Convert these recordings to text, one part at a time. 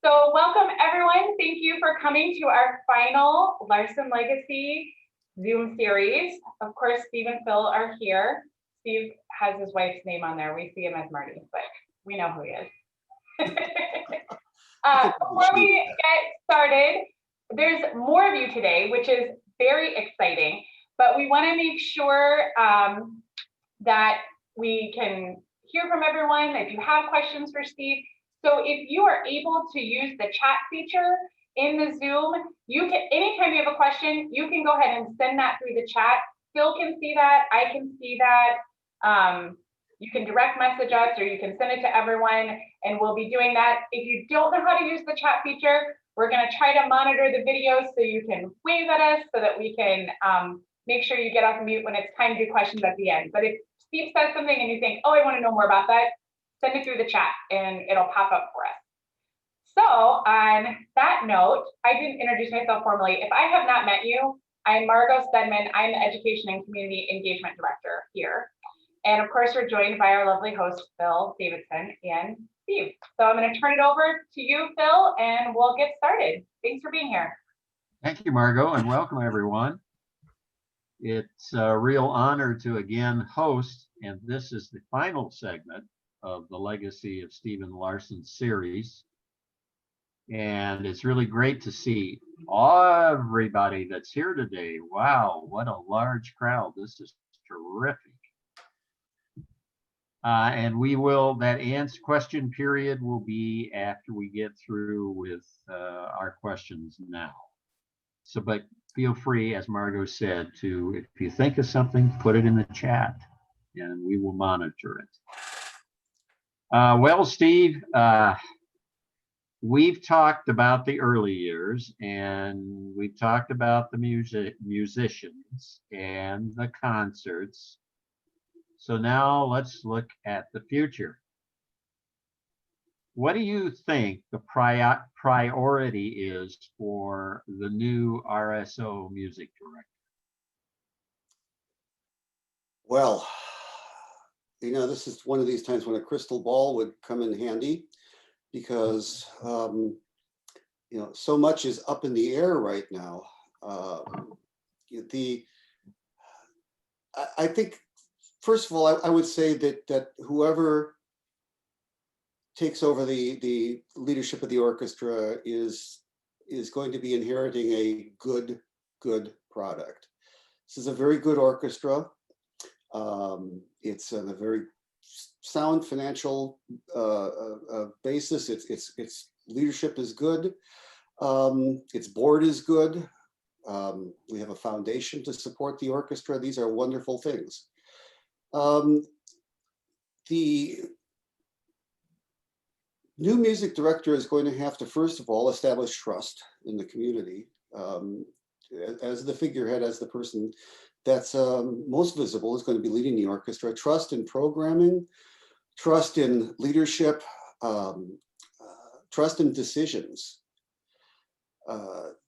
So welcome everyone. Thank you for coming to our final Larsen Legacy Zoom series. Of course, Steve and Phil are here. Steve has his wife's name on there. We see him as Marty, but we know who he is. Before we get started, there's more of you today, which is very exciting, but we want to make sure that we can hear from everyone. If you have questions for Steve, so if you are able to use the chat feature in the Zoom, you can, anytime you have a question, you can go ahead and send that through the chat. Phil can see that, I can see that. You can direct message us or you can send it to everyone, and we'll be doing that. If you don't know how to use the chat feature, we're gonna try to monitor the video so you can wave at us so that we can make sure you get off mute when it's time to do questions at the end. But if Steve says something and you think, oh, I wanna know more about that, send it through the chat and it'll pop up for us. So on that note, I didn't introduce myself formally. If I have not met you, I'm Margot Stedman. I'm the Education and Community Engagement Director here. And of course, we're joined by our lovely host, Phil Davidson and Steve. So I'm going to turn it over to you, Phil, and we'll get started. Thanks for being here. Thank you, Margot, and welcome everyone. It's a real honor to again host, and this is the final segment of the Legacy of Steven Larsen series. And it's really great to see everybody that's here today. Wow, what a large crowd. This is terrific. And we will, that question period will be after we get through with our questions now. So, but feel free, as Margot said, to, if you think of something, put it in the chat and we will monitor it. Well, Steve, we've talked about the early years and we've talked about the musicians and the concerts. So now let's look at the future. What do you think the priority is for the new RSO music director? Well, you know, this is one of these times when a crystal ball would come in handy because, you know, so much is up in the air right now. I think, first of all, I would say that whoever takes over the leadership of the orchestra is going to be inheriting a good product. This is a very good orchestra. It's on a very sound financial basis. Its leadership is good. Its board is good. We have a foundation to support the orchestra. These are wonderful things. The new music director is going to have to, first of all, establish trust in the community as the figurehead, as the person that's most visible is going to be leading the orchestra. Trust in programming, trust in leadership, trust in decisions.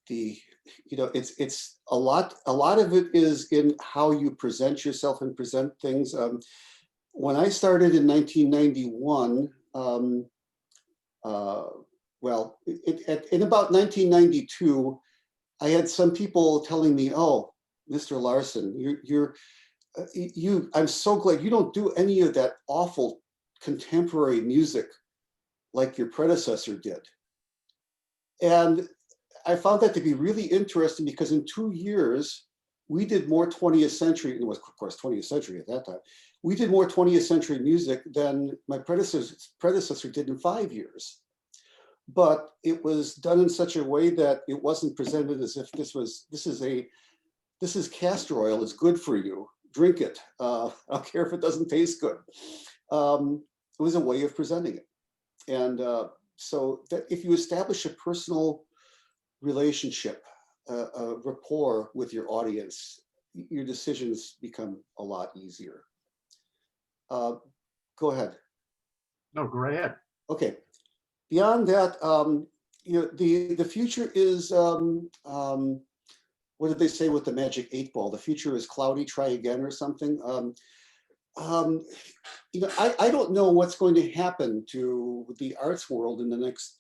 You know, it's a lot of it is in how you present yourself and present things. When I started in 1991, well, in about 1992, I had some people telling me, "Oh, Mr. Larsen, I'm so glad you don't do any of that awful contemporary music like your predecessor did." And I found that to be really interesting because in 2 years, we did more 20th century, and it was of course 20th century at that time, we did more 20th century music than my predecessor did in 5 years. But it was done in such a way that it wasn't presented as if this is castor oil, it's good for you, drink it. I don't care if it doesn't taste good. It was a way of presenting it. And so that if you establish a personal relationship, a rapport with your audience, your decisions become a lot easier. Go ahead. No, go right ahead. Okay. Beyond that, you know, the future is, what did they say with the magic 8 ball? The future is cloudy, try again or something. You know, I don't know what's going to happen to the arts world in the next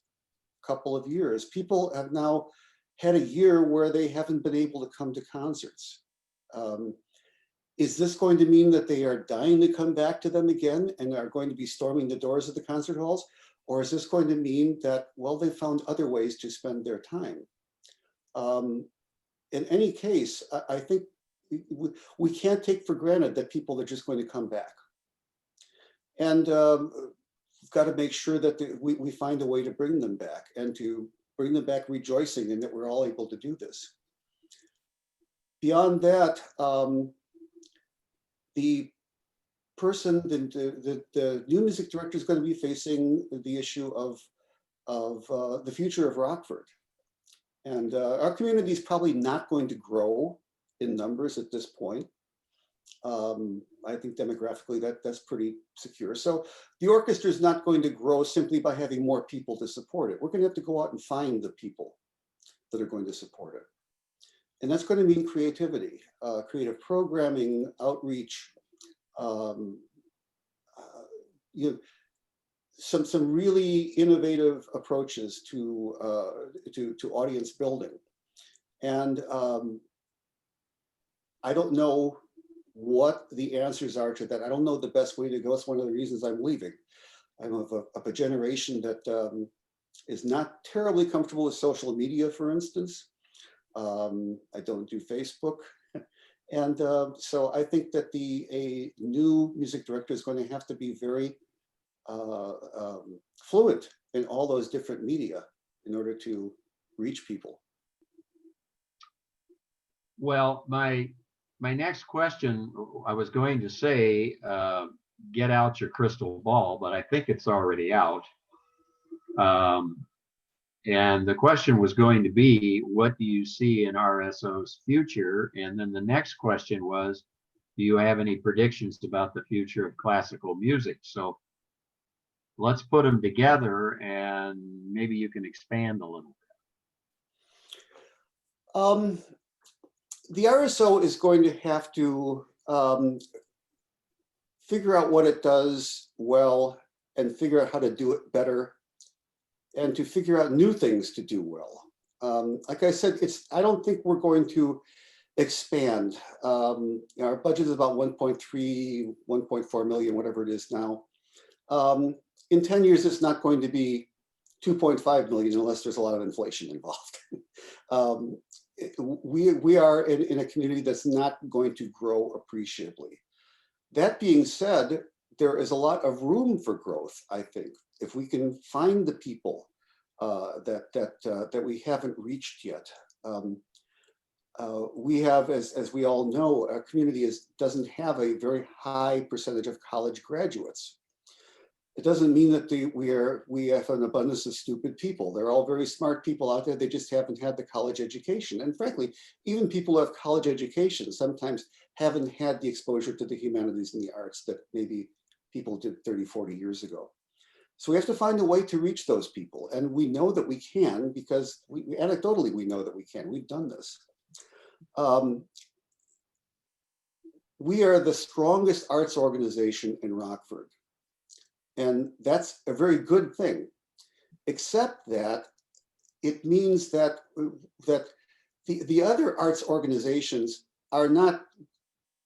couple of years. People have now had a year where they haven't been able to come to concerts. Is this going to mean that they are dying to come back to them again and are going to be storming the doors of the concert halls? Or is this going to mean that, well, they found other ways to spend their time? In any case, I think we can't take for granted that people are just going to come back. And we've got to make sure that we find a way to bring them back and to bring them back rejoicing in that we're all able to do this. Beyond that, the new music director is going to be facing the issue of the future of Rockford. And our community is probably not going to grow in numbers at this point. I think demographically that's pretty secure. So the orchestra is not going to grow simply by having more people to support it. We're going to have to go out and find the people that are going to support it. And that's going to mean creativity, creative programming, outreach, some really innovative approaches to audience building. And I don't know what the answers are to that. I don't know the best way to go. It's one of the reasons I'm leaving. I'm of a generation that is not terribly comfortable with social media, for instance. I don't do Facebook. And so I think that a new music director is going to have to be very fluent in all those different media in order to reach people. Well, my next question, I was going to say, get out your crystal ball, but I think it's already out. And the question was going to be, what do you see in RSO's future? And then the next question was, do you have any predictions about the future of classical music? So let's put them together and maybe you can expand a little bit. The RSO is going to have to figure out what it does well and figure out how to do it better and to figure out new things to do well. Like I said, I don't think we're going to expand. Our budget is about 1.3, 1.4 million, whatever it is now. In 10 years, it's not going to be 2.5 million unless there's a lot of inflation involved. We are in a community that's not going to grow appreciably. That being said, there is a lot of room for growth, I think, if we can find the people that we haven't reached yet. We have, as we all know, our community doesn't have a very high percentage of college graduates. It doesn't mean that we have an abundance of stupid people. They're all very smart people out there. They just haven't had the college education. And frankly, even people who have college education sometimes haven't had the exposure to the humanities and the arts that maybe people did 30, 40 years ago. So we have to find a way to reach those people. And we know that we can because anecdotally, we know that we can. We've done this. We are the strongest arts organization in Rockford. And that's a very good thing, except that it means that the other arts organizations are not,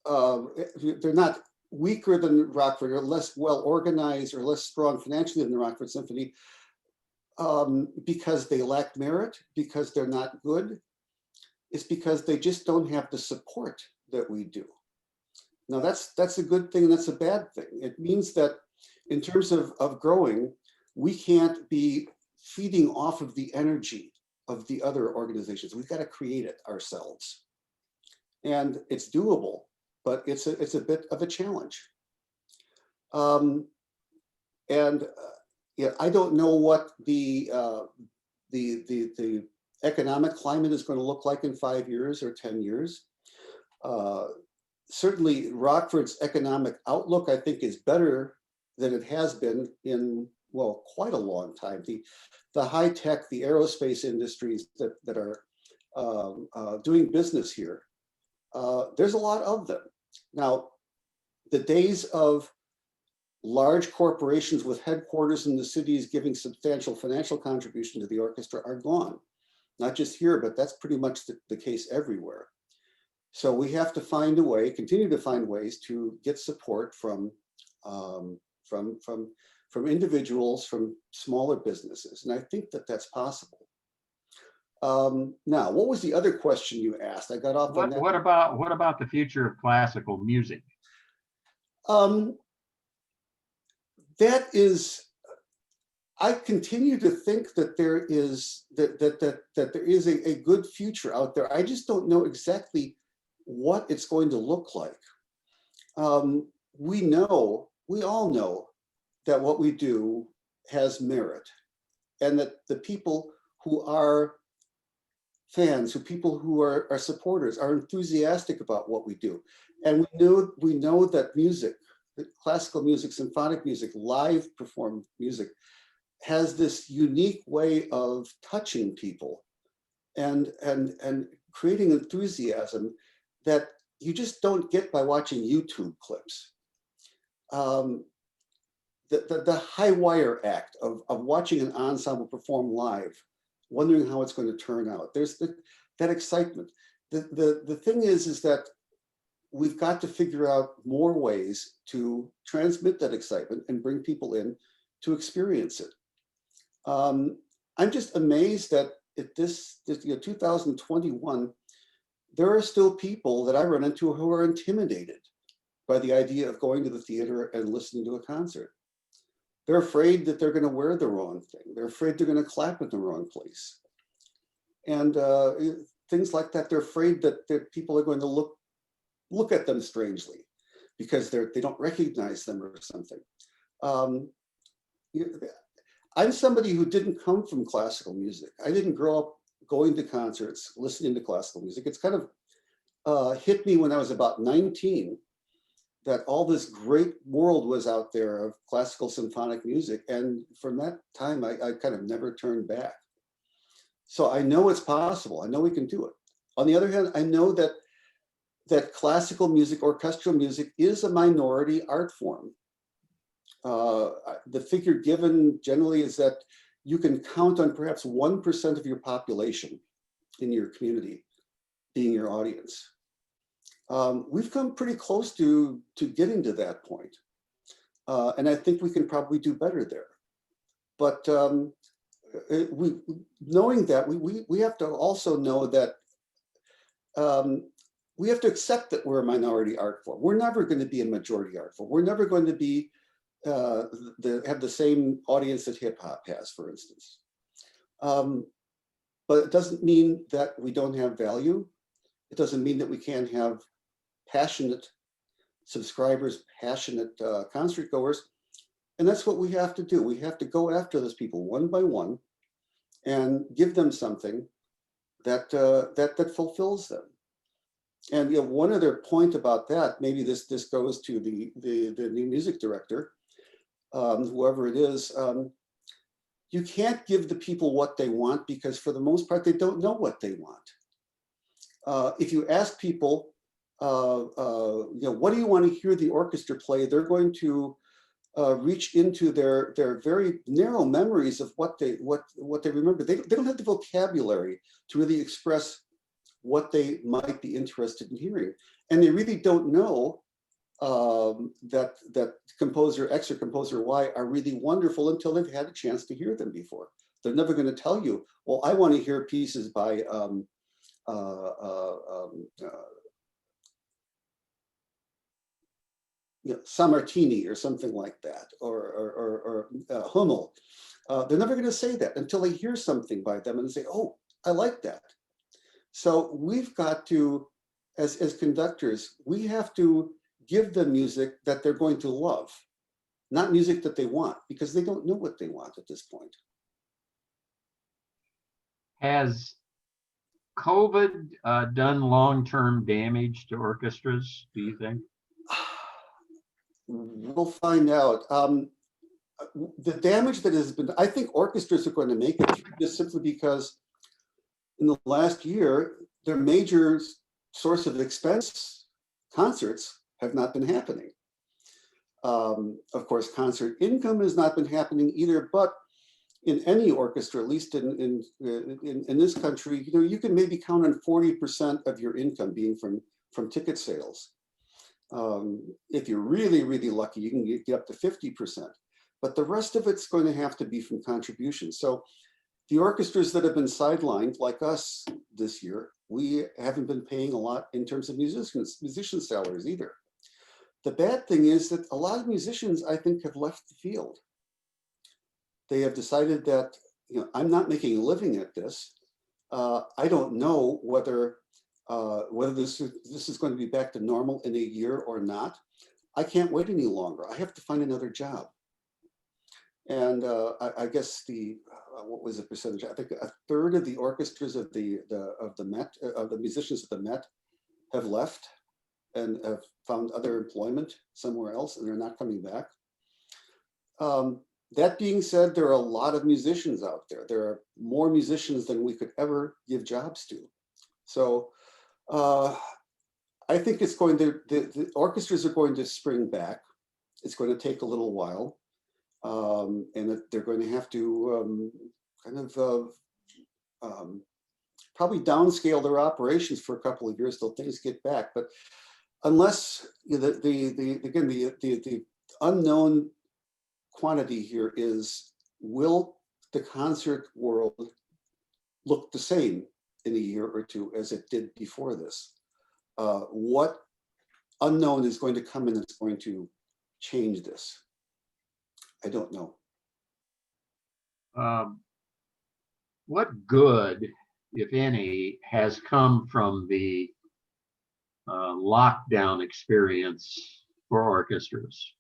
they're not weaker than Rockford or less well organized or less strong financially than the Rockford Symphony because they lack merit, because they're not good. It's because they just don't have the support that we do. Now that's a good thing and that's a bad thing. It means that in terms of growing, we can't be feeding off of the energy of the other organizations. We've got to create it ourselves. And it's doable, but it's a bit of a challenge. Yeah, I don't know what the economic climate is going to look like in 5 years or 10 years. Certainly Rockford's economic outlook, I think, is better than it has been in, well, quite a long time. The high tech, the aerospace industries that are doing business here, there's a lot of them. Now, the days of large corporations with headquarters in the cities giving substantial financial contribution to the orchestra are gone. Not just here, but that's pretty much the case everywhere. So we have to find a way, continue to find ways to get support from individuals, from smaller businesses, and I think that that's possible. Now, what was the other question you asked? I got off on that. What about the future of classical music? That is, I continue to think that there is there is a good future out there. I just don't know exactly what it's going to look like. We all know that what we do has merit, and that the people who are fans, people who are supporters, are enthusiastic about what we do. And we know that music, classical music, symphonic music, live performed music, has this unique way of touching people and creating enthusiasm that you just don't get by watching YouTube clips. The high wire act of watching an ensemble perform live, wondering how it's going to turn out. There's that excitement. The thing is that we've got to figure out more ways to transmit that excitement and bring people in to experience it. I'm just amazed that at this 2021, there are still people that I run into who are intimidated by the idea of going to the theater and listening to a concert. They're afraid that they're going to wear the wrong thing. They're afraid they're going to clap in the wrong place. And things like that. They're afraid that people are going to look at them strangely because they don't recognize them or something. I'm somebody who didn't come from classical music. I didn't grow up going to concerts, listening to classical music. It's kind of hit me when I was about 19 that all this great world was out there of classical symphonic music. And from that time, I kind of never turned back. So I know it's possible. I know we can do it. On the other hand, I know that classical music, orchestral music, is a minority art form. The figure given generally is that you can count on perhaps 1% of your population in your community being your audience. We've come pretty close to getting to that point. And I think we can probably do better there. But knowing that, we have to also know that we have to accept that we're a minority art form. We're never going to be a majority art form. We're never going to be have the same audience that hip hop has, for instance. But it doesn't mean that we don't have value. It doesn't mean that we can't have passionate subscribers, passionate concert goers. And that's what we have to do. We have to go after those people one by one and give them something that fulfills them. And one other point about that, maybe this goes to the new music director, whoever it is. You can't give the people what they want because for the most part, they don't know what they want. If you ask people, what do you want to hear the orchestra play? They're going to reach into their very narrow memories of what they remember. They don't have the vocabulary to really express what they might be interested in hearing, and they really don't know that composer X or composer Y are really wonderful until they've had a chance to hear them before. They're never going to tell you, well, I want to hear pieces by Sammartini or something like that, or Hummel. They're never going to say that until they hear something by them and say, oh, I like that. So we've got to, as conductors, we have to give them music that they're going to love, not music that they want, because they don't know what they want at this point. Has COVID done long-term damage to orchestras, do you think? We'll find out. The damage that has been, I think orchestras are going to make it just simply because in the last year, their major source of expense, concerts, have not been happening. Of course, concert income has not been happening either, but in any orchestra, at least in this country, you can maybe count on 40% of your income being from ticket sales. If you're really, really lucky, you can get up to 50%, but the rest of it's going to have to be from contributions. So the orchestras that have been sidelined, like us this year, we haven't been paying a lot in terms of musician salaries either. The bad thing is that a lot of musicians, I think, have left the field. They have decided that, I'm not making a living at this. I don't know whether this is going to be back to normal in a year or not. I can't wait any longer. I have to find another job. And I guess what was the percentage? I think a third of the orchestras of the Met, of the musicians of the Met, have left and have found other employment somewhere else, and they're not coming back. That being said, there are a lot of musicians out there. There are more musicians than we could ever give jobs to. So I think it's going to, the orchestras are going to spring back. It's going to take a little while. And they're going to have to probably downscale their operations for a couple of years till things get back. But unless the unknown quantity here is, will the concert world look the same in a year or two as it did before this? What unknown is going to come in that's going to change this? I don't know. What good, if any, has come from the lockdown experience for orchestras?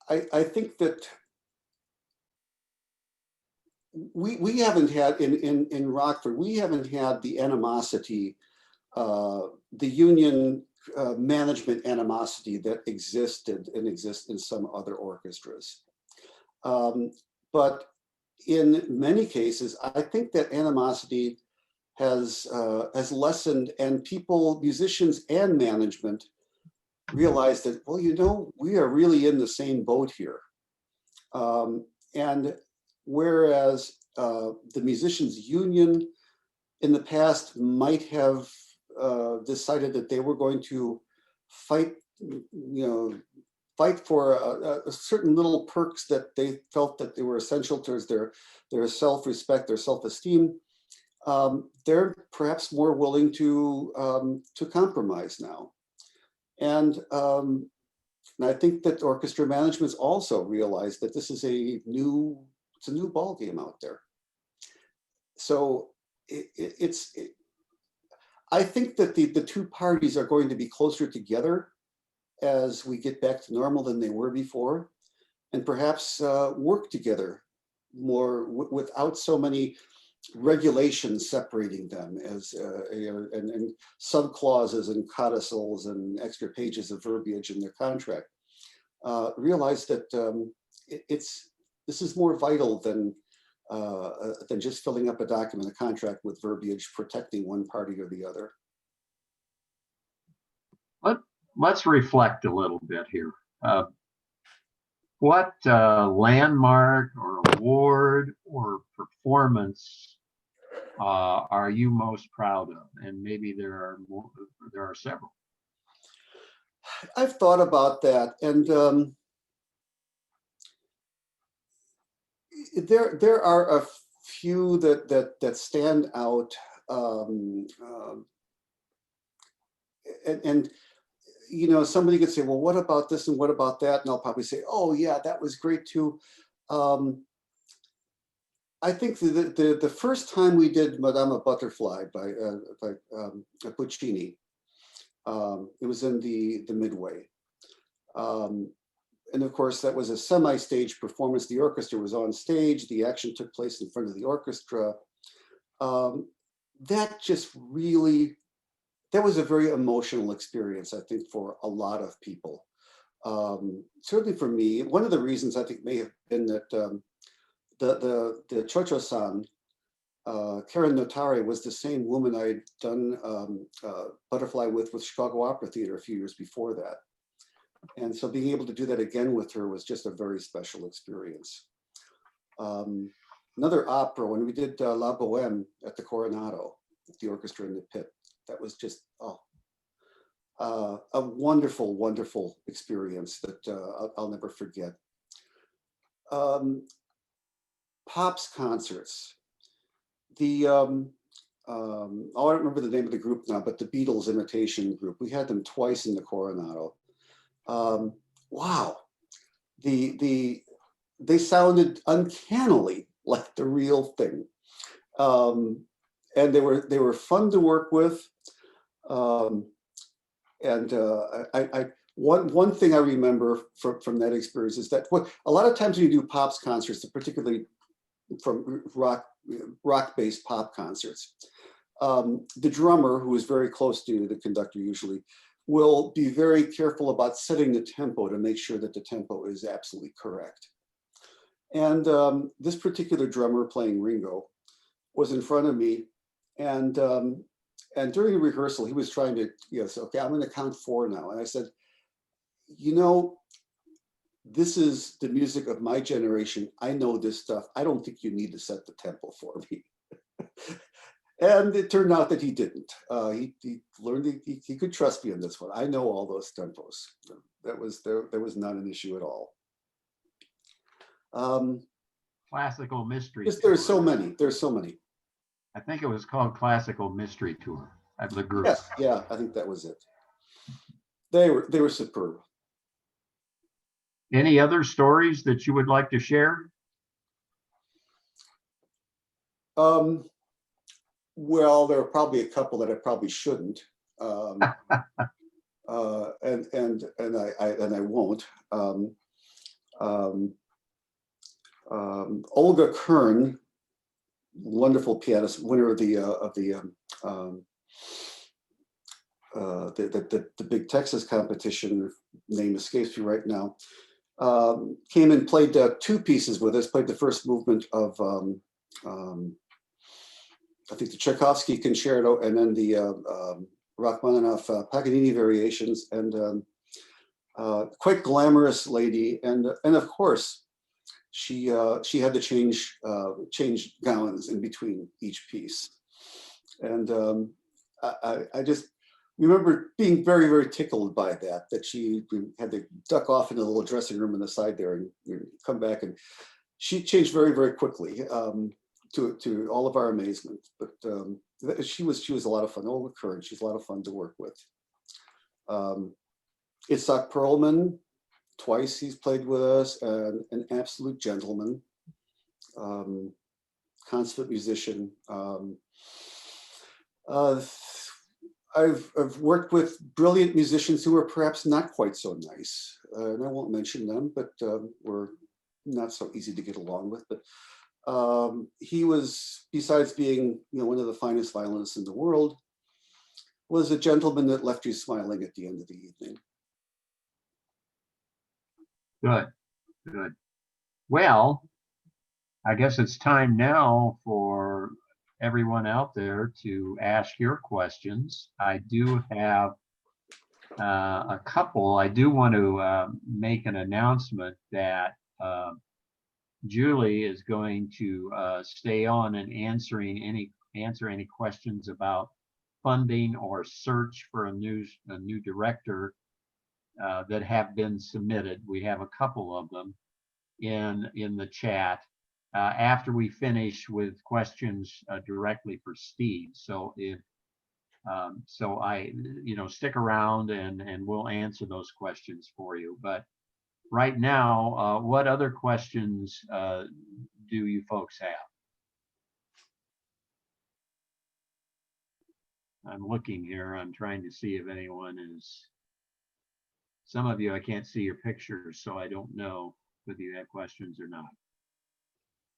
I think that we haven't had in Rockford, we haven't had the animosity, the union management animosity that existed and exists in some other orchestras. But in many cases, I think that animosity has lessened, and people, musicians and management, realize that, well, we are really in the same boat here. And whereas the musicians union in the past might have decided that they were going to fight for a certain little perks that they felt that they were essential towards their self-respect, their self-esteem, they're perhaps more willing to compromise now. And I think that orchestra managements also realize that this is a new ball game out there. So I think that the two parties are going to be closer together as we get back to normal than they were before, and perhaps work together more without so many regulations separating them as and sub-clauses and codicils and extra pages of verbiage in their contract. Realize that this is more vital than just filling up a document, a contract with verbiage protecting one party or the other. Let's reflect a little bit here. What landmark or award or performance are you most proud of? And maybe there are several. I've thought about that, and there are a few that stand out, and somebody could say, well, what about this and what about that? And I'll probably say, oh yeah, that was great too. I think the first time we did Madame Butterfly by Puccini, it was in the Midway. And of course, that was a semi-stage performance. The orchestra was on stage. The action took place in front of the orchestra. That was a very emotional experience, I think, for a lot of people. Certainly for me, one of the reasons I think may have been that the Chocho-san Karen Notari was the same woman I had done Butterfly with Chicago Opera Theater a few years before that. And so being able to do that again with her was just a very special experience. Another opera, when we did La Boheme at the Coronado, the orchestra in the pit, that was just, a wonderful, wonderful experience that I'll never forget. Pops concerts. I don't remember the name of the group now, but the Beatles imitation group, we had them twice in the Coronado. Wow, they sounded uncannily like the real thing, and they were fun to work with. One thing I remember from that experience is that a lot of times when you do Pops concerts, particularly from rock-based pop concerts, the drummer, who is very close to the conductor usually, will be very careful about setting the tempo to make sure that the tempo is absolutely correct. And this particular drummer playing Ringo was in front of me, and during the rehearsal, he was trying to, say, okay, I'm going to count 4 now. And I said, this is the music of my generation. I know this stuff. I don't think you need to set the tempo for me. And it turned out that he didn't. He learned he could trust me on this one. I know all those tempos. There was not an issue at all. Classical Mystery There's Tour. so many. There's so many. I think it was called Classical Mystery Tour of the group. Yes, yeah, I think that was it. They were superb. Any other stories that you would like to share? Well, there are probably a couple that I probably shouldn't, and I won't. Olga Kern, wonderful pianist, winner of the big Texas competition, name escapes me right now, came and played 2 pieces with us, played the first movement of, I think the Tchaikovsky Concerto, and then the Rachmaninoff Paganini Variations, and quite glamorous lady, and of course, she had to change gowns in between each piece, and I just remember being very, very tickled by that she had to duck off in a little dressing room on the side there and come back, and she changed very, very quickly, to all of our amazement. But she was a lot of fun. Olga Kern, she's a lot of fun to work with. Itzhak Perlman, twice he's played with us, and an absolute gentleman, consummate musician. I've worked with brilliant musicians who are perhaps not quite so nice, and I won't mention them, but were not so easy to get along with. But he was, besides being one of the finest violinists in the world, was a gentleman that left you smiling at the end of the evening. Good, good. Well, I guess it's time now for everyone out there to ask your questions. I do have a couple. I do want to make an announcement that Julie is going to stay on and answer any questions about funding or search for a new director that have been submitted. We have a couple of them in the chat after we finish with questions directly for Steve. So if stick around and we'll answer those questions for you. But right now, what other questions do you folks have? I'm looking here. I'm trying to see if anyone is. Some of you, I can't see your pictures, so I don't know whether you have questions or not.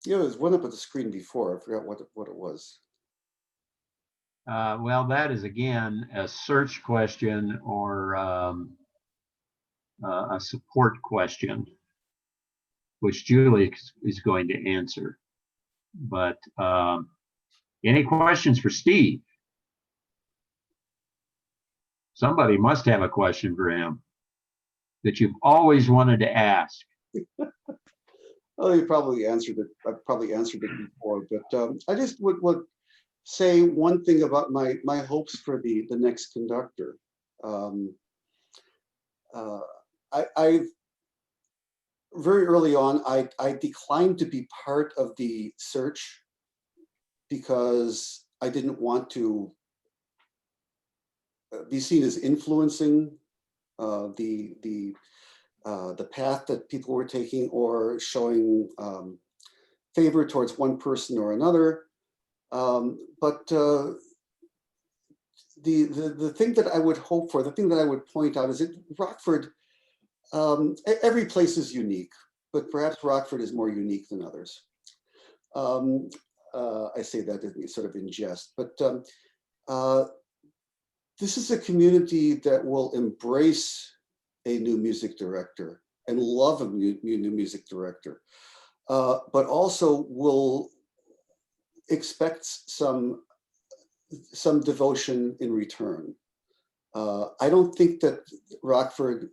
Yeah, there's one up at the screen before. I forgot what it was. Well, that is again a search question or a support question, which Julie is going to answer. But Any questions for Steve? Somebody must have a question for him that you've always wanted to ask. Oh, you probably answered it. I've probably answered it before, but I just would say one thing about my hopes for the next conductor. I very early on, I declined to be part of the search because I didn't want to be seen as influencing the path that people were taking, or showing favor towards one person or another. But the thing that I would hope for, the thing that I would point out is that Rockford, every place is unique, but perhaps Rockford is more unique than others. I say that sort of in jest, but this is a community that will embrace a new music director and love a new music director, but also will expect some devotion in return. I don't think that Rockford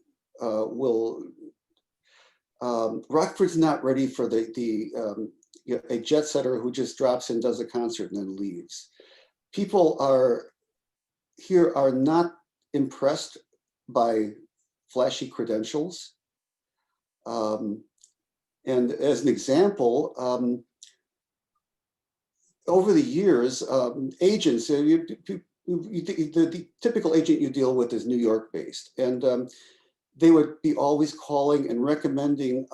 Rockford's not ready for a jet setter who just drops in, does a concert, and then leaves. People here are not impressed by flashy credentials. And as an example, over the years, agents, the typical agent you deal with is New York based, and they would be always calling and recommending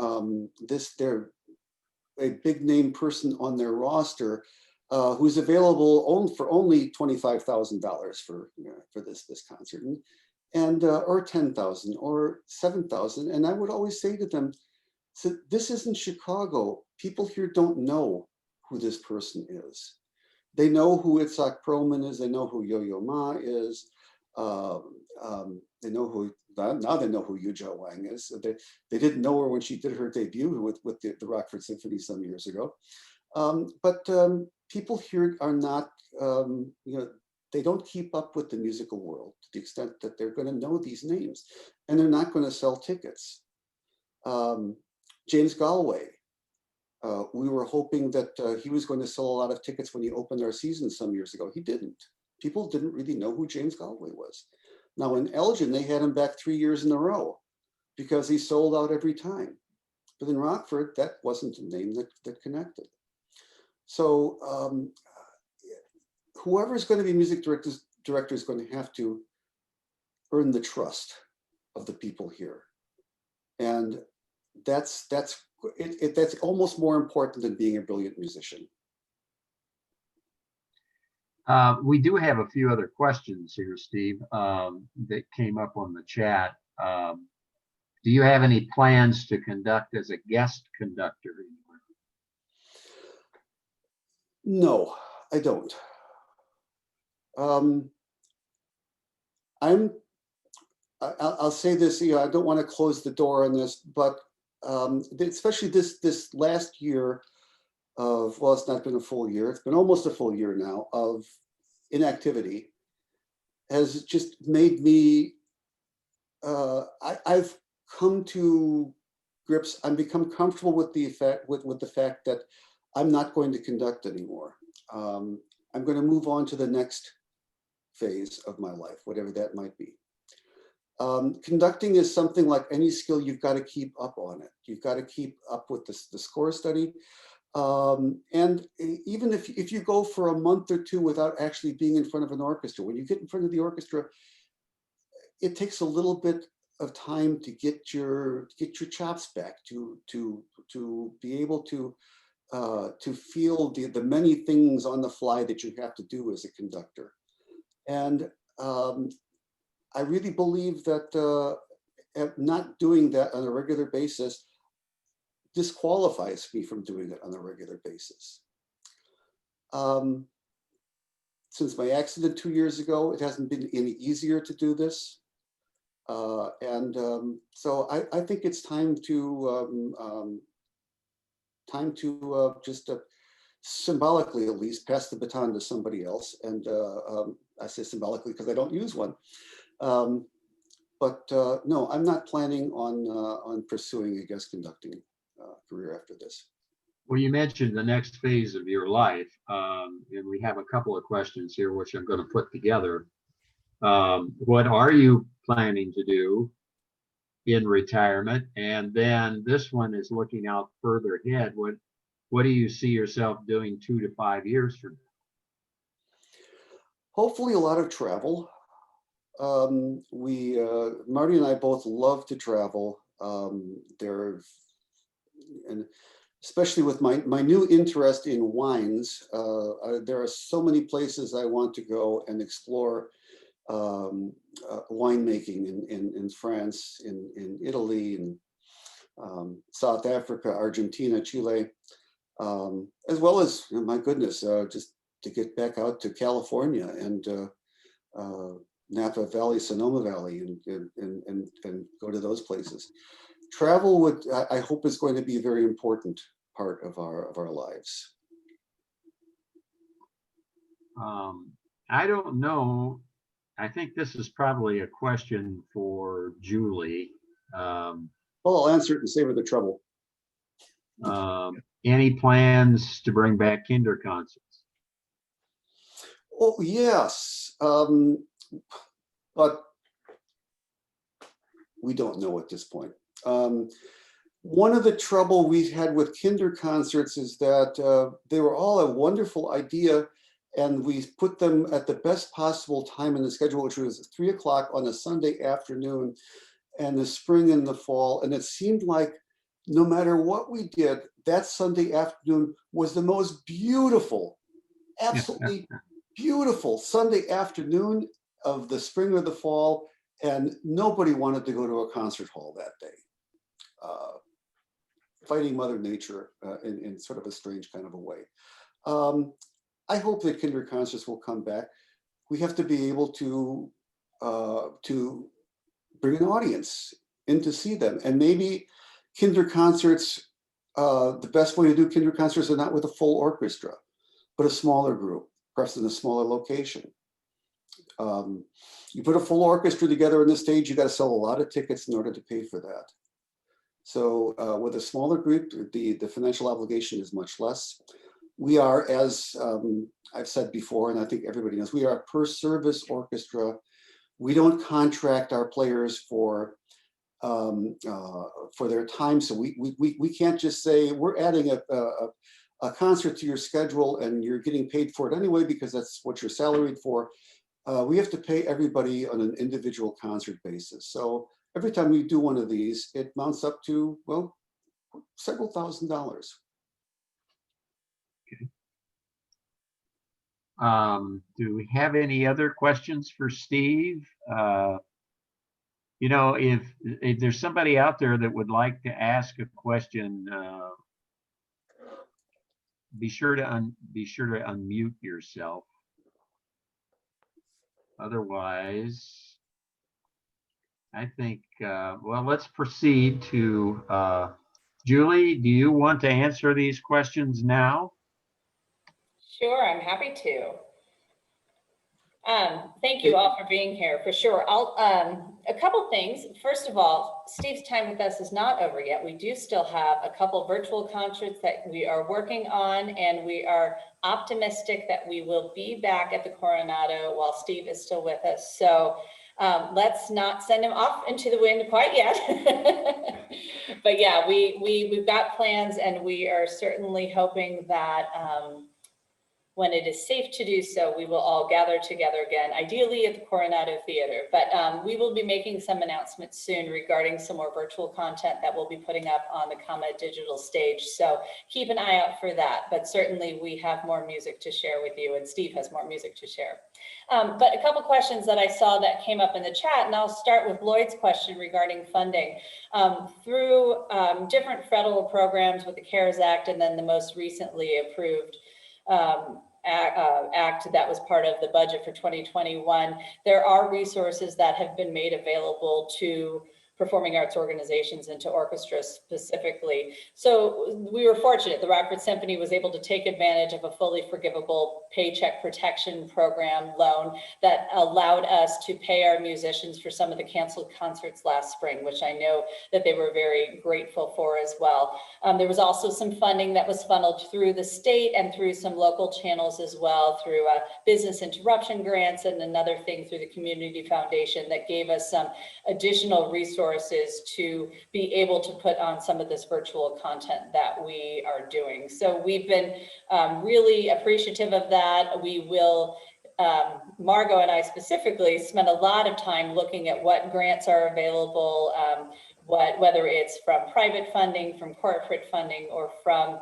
a big name person on their roster who's available for only $25,000 for this concert, and or 10,000 or 7,000. And I would always say to them, so this isn't Chicago. People here don't know who this person is. They know who Itzhak Perlman is. They know who Yo-Yo Ma is. They know who, now they know who Yuja Wang is. They didn't know her when she did her debut with the Rockford Symphony some years ago. But people here are not, they don't keep up with the musical world to the extent that they're going to know these names, and they're not going to sell tickets. James Galway, we were hoping that he was going to sell a lot of tickets when he opened our season some years ago. He didn't. People didn't really know who James Galway was. Now in Elgin, they had him back 3 years in a row because he sold out every time. But in Rockford, that wasn't a name that connected. So whoever is going to be music director is going to have to earn the trust of the people here. And that's almost more important than being a brilliant musician. We do have a few other questions here, Steve, that came up on the chat. Do you have any plans to conduct as a guest conductor anymore? No, I don't. I'll say this, I don't want to close the door on this, but especially this last year of, well, it's not been a full year, it's been almost a full year now of inactivity, has just made me, I've come to grips, I've become comfortable with the fact that I'm not going to conduct anymore. I'm going to move on to the next phase of my life, whatever that might be. Conducting is something like any skill, you've got to keep up on it. You've got to keep up with the score study. And even if you go for a month or two without actually being in front of an orchestra, when you get in front of the orchestra, it takes a little bit of time to get your chops back, to be able to feel the many things on the fly that you have to do as a conductor. And I really believe that not doing that on a regular basis disqualifies me from doing it on a regular basis. Since my accident 2 years ago, it hasn't been any easier to do this. So I think it's time to just symbolically at least, pass the baton to somebody else. And I say symbolically because I don't use one. But no, I'm not planning on pursuing a guest conducting career after this. Well, you mentioned the next phase of your life, and we have a couple of questions here, which I'm going to put together. What are you planning to do in retirement? And then this one is looking out further ahead. What do you see yourself doing 2 to 5 years from now? Hopefully a lot of travel. Marty and I both love to travel. And especially with my new interest in wines, there are so many places I want to go and explore winemaking in France, in Italy, in South Africa, Argentina, Chile, as well as, my goodness, just to get back out to California and Napa Valley, Sonoma Valley, and go to those places. Travel I hope is going to be a very important part of our lives. I don't know. I think this is probably a question for Julie. Well, I'll answer it and save her the trouble. Any plans to bring back kinder concerts? Oh, yes. But we don't know at this point. One of the trouble we've had with kinder concerts is that they were all a wonderful idea, and we put them at the best possible time in the schedule, which was 3 o'clock on a Sunday afternoon, and the spring and the fall. And it seemed like no matter what we did, that Sunday afternoon was the most beautiful, absolutely beautiful Sunday afternoon of the spring or the fall, and nobody wanted to go to a concert hall that day. Fighting Mother Nature in sort of a strange kind of a way. I hope that kinder concerts will come back. We have to be able to bring an audience in to see them, and maybe kinder concerts. The best way to do kinder concerts are not with a full orchestra, but a smaller group, perhaps in a smaller location. You put a full orchestra together on the stage, you got to sell a lot of tickets in order to pay for that. So with a smaller group, the financial obligation is much less. We are, as I've said before, and I think everybody knows, we are a per service orchestra. We don't contract our players for their time. So we can't just say, we're adding a concert to your schedule and you're getting paid for it anyway because that's what you're salaried for. We have to pay everybody on an individual concert basis. So every time we do one of these, it mounts up to, well, several $1,000s. Okay. Do we have any other questions for Steve? You know, if there's somebody out there that would like to ask a question, be sure to unmute yourself. Otherwise, I think, well, let's proceed to Julie. Do you want to answer these questions now? Sure, I'm happy to. Thank you all for being here, for sure. A couple things. First of all, Steve's time with us is not over yet. We do still have a couple virtual concerts that we are working on, and we are optimistic that we will be back at the Coronado while Steve is still with us. So let's not send him off into the wind quite yet. But yeah, we've got plans, and we are certainly hoping that when it is safe to do so, we will all gather together again, ideally at the Coronado Theater. But we will be making some announcements soon regarding some more virtual content that we'll be putting up on the Comma digital stage. So keep an eye out for that. But certainly we have more music to share with you, and Steve has more music to share. But a couple questions that I saw that came up in the chat, and I'll start with Lloyd's question regarding funding. Through different federal programs with the CARES Act, and then the most recently approved act that was part of the budget for 2021, there are resources that have been made available to performing arts organizations into orchestras specifically. So we were fortunate. The Rockford Symphony was able to take advantage of a fully forgivable paycheck protection program loan that allowed us to pay our musicians for some of the canceled concerts last spring, which I know that they were very grateful for as well. There was also some funding that was funneled through the state and through some local channels as well, through business interruption grants and another thing through the Community Foundation that gave us some additional resources to be able to put on some of this virtual content that we are doing. So we've been really appreciative of that. We will, Margot and I specifically spend a lot of time looking at what grants are available, whether it's from private funding, from corporate funding, or from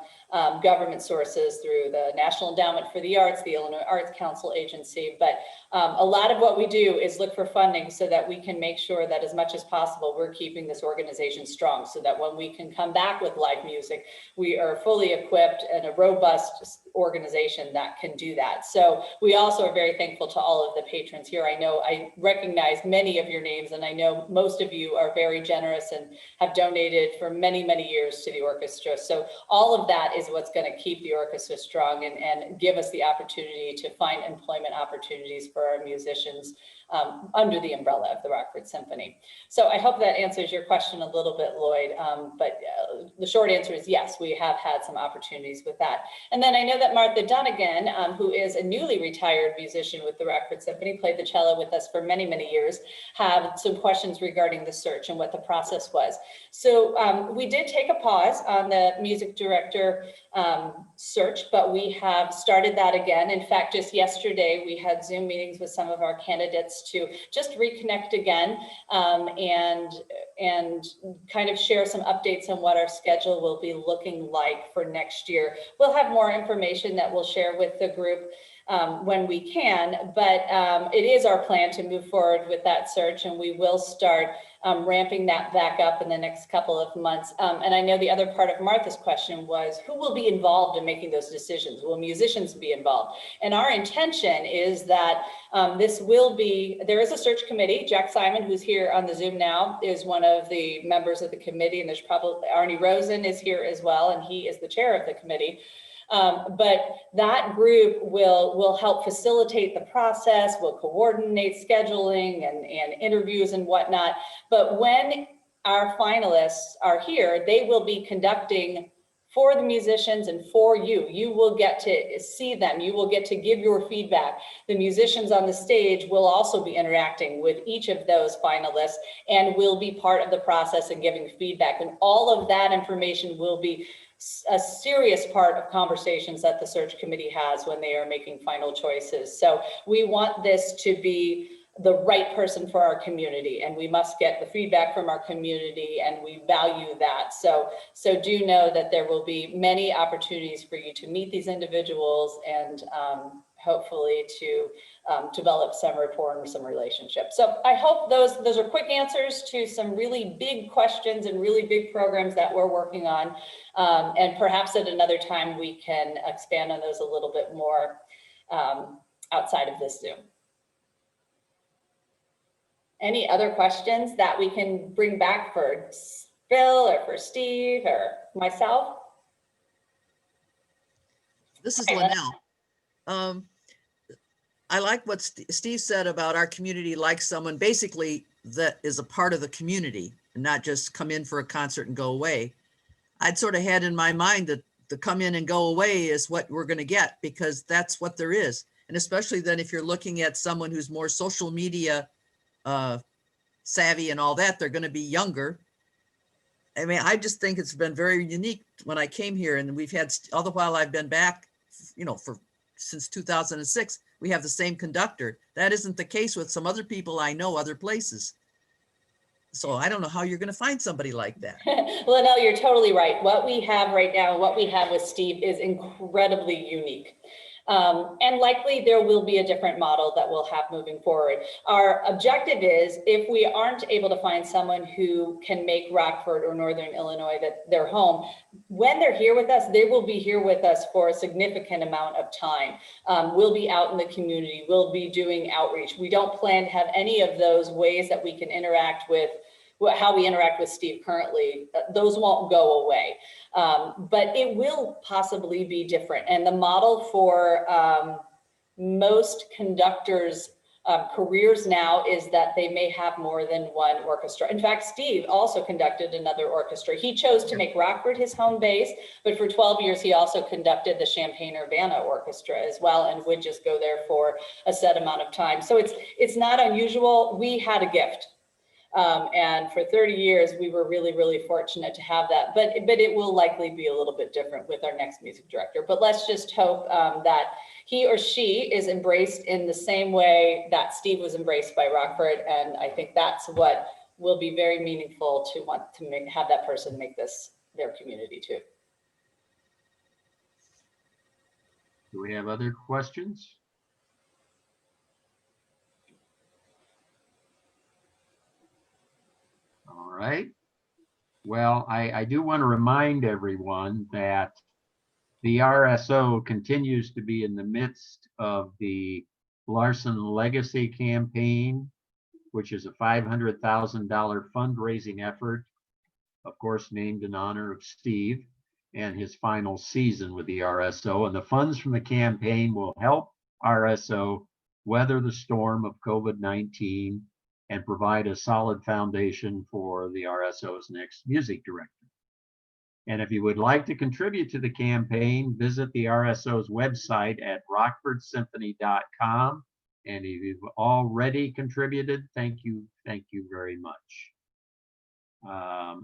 government sources through the National Endowment for the Arts, the Illinois Arts Council agency. But a lot of what we do is look for funding so that we can make sure that as much as possible, we're keeping this organization strong, so that when we can come back with live music, we are fully equipped and a robust organization that can do that. So we also are very thankful to all of the patrons here. I know I recognize many of your names, and I know most of you are very generous and have donated for many, many years to the orchestra. So all of that is what's going to keep the orchestra strong and give us the opportunity to find employment opportunities for our musicians under the umbrella of the Rockford Symphony. So I hope that answers your question a little bit, Lloyd, but the short answer is yes, we have had some opportunities with that. And then I know that Martha Dunnigan, who is a newly retired musician with the Rockford Symphony, played the cello with us for many, many years, have some questions regarding the search and what the process was. So we did take a pause on the music director search, but we have started that again. In fact, just yesterday, we had Zoom meetings with some of our candidates to just reconnect again and kind of share some updates on what our schedule will be looking like for next year. We'll have more information that we'll share with the group when we can, but it is our plan to move forward with that search, and we will start ramping that back up in the next couple of months. And I know the other part of Martha's question was, who will be involved in making those decisions? Will musicians be involved? And our intention is that there is a search committee. Jack Simon, who's here on the Zoom now, is one of the members of the committee, and there's probably Arnie Rosen is here as well, and he is the chair of the committee. But that group will help facilitate the process, will coordinate scheduling and interviews and whatnot. But when our finalists are here, they will be conducting for the musicians and for you. You will get to see them. You will get to give your feedback. The musicians on the stage will also be interacting with each of those finalists and will be part of the process and giving feedback. And all of that information will be a serious part of conversations that the search committee has when they are making final choices. So we want this to be the right person for our community, and we must get the feedback from our community, and we value that. So do know that there will be many opportunities for you to meet these individuals and hopefully to develop some rapport and some relationship. So I hope those are quick answers to some really big questions and really big programs that we're working on. And perhaps at another time we can expand on those a little bit more outside of this Zoom. Any other questions that we can bring back for Phil or for Steve or myself? This is Linnell. I like what Steve said about our community, like someone basically that is a part of the community and not just come in for a concert and go away. I'd sort of had in my mind that the come in and go away is what we're going to get, because that's what there is. And especially then if you're looking at someone who's more social media savvy and all that, they're going to be younger. I mean, I just think it's been very unique when I came here, and we've had, all the while I've been back, since 2006, we have the same conductor. That isn't the case with some other people I know other places. So I don't know how you're going to find somebody like that. Well, no, you're totally right. What we have right now, what we have with Steve is incredibly unique. And likely there will be a different model that we'll have moving forward. Our objective is, if we aren't able to find someone who can make Rockford or Northern Illinois their home, when they're here with us, they will be here with us for a significant amount of time. We'll be out in the community, we'll be doing outreach. We don't plan to have any of those ways that we can interact with how we interact with Steve currently, those won't go away. But it will possibly be different. And the model for most conductors' careers now is that they may have more than one orchestra. In fact, Steve also conducted another orchestra. He chose to make Rockford his home base, but for 12 years, he also conducted the Champaign-Urbana Orchestra as well, and would just go there for a set amount of time. So it's not unusual. We had a gift. And for 30 years, we were really, really fortunate to have that. But it will likely be a little bit different with our next music director. But let's just hope that he or she is embraced in the same way that Steve was embraced by Rockford. And I think that's what will be very meaningful to want to have that person make this their community too. Do we have other questions? All right. Well, I do want to remind everyone that the RSO continues to be in the midst of the Larsen Legacy Campaign, which is a $500,000 fundraising effort, of course, named in honor of Steve and his final season with the RSO. And the funds from the campaign will help RSO weather the storm of COVID-19 and provide a solid foundation for the RSO's next music director. And if you would like to contribute to the campaign, visit the RSO's website at rockfordsymphony.com. And if you've already contributed, thank you very much.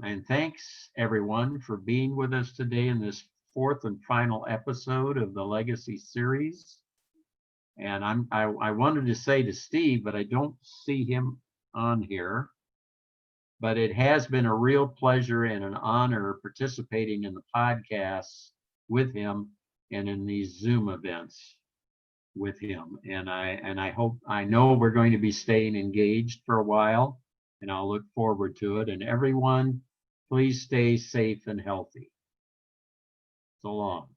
And thanks everyone for being with us today in this fourth and final episode of the Legacy series. And I wanted to say to Steve, but I don't see him on here. But it has been a real pleasure and an honor participating in the podcasts with him and in these Zoom events with him. And I know we're going to be staying engaged for a while, and I'll look forward to it. And everyone, please stay safe and healthy. So long.